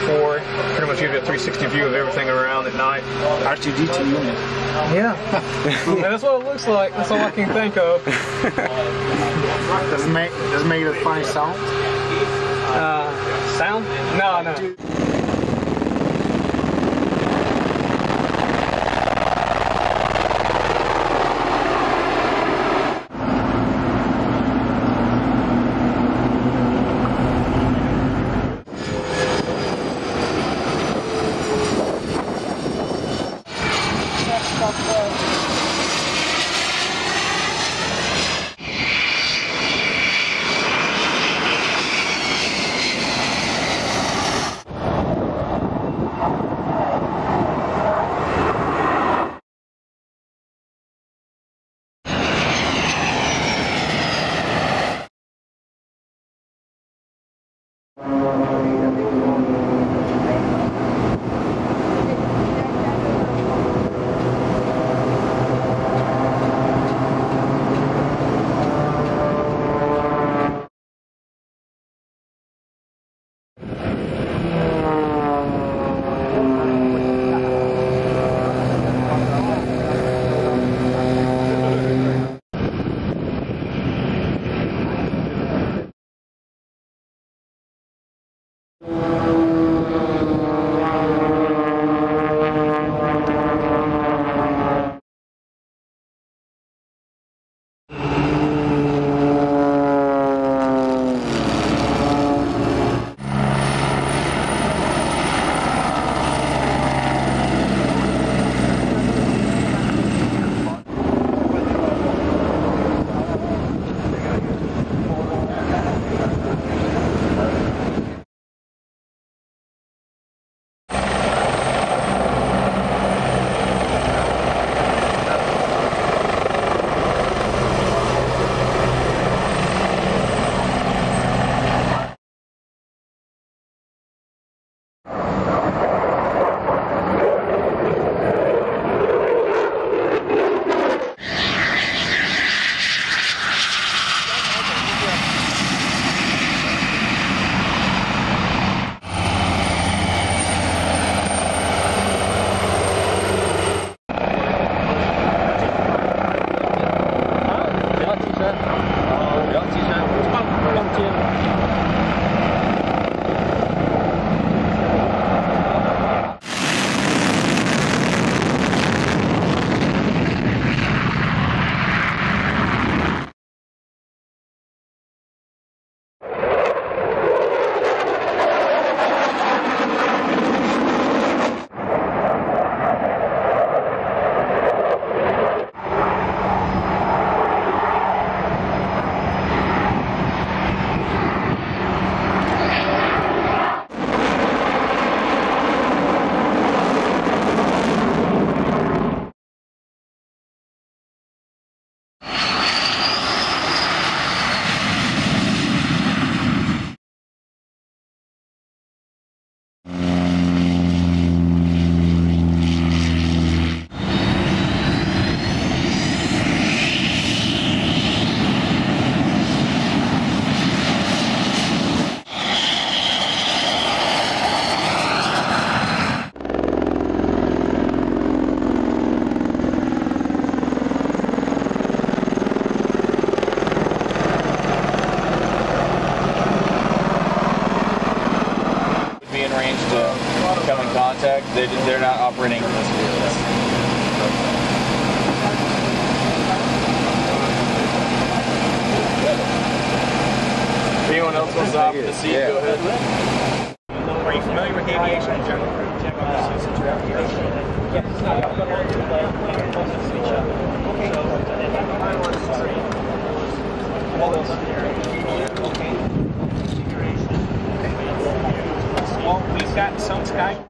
Forward, pretty much give you a 360 view of everything around at night. R2D2 unit. Yeah. And that's what it looks like. That's all I can think of. Does it make a funny sound? Sound? No. contact. They're not operating this vehicle. If anyone else wants to hop in the seat, go ahead. Are you familiar with aviation in general? Okay. Well, we've got some sky.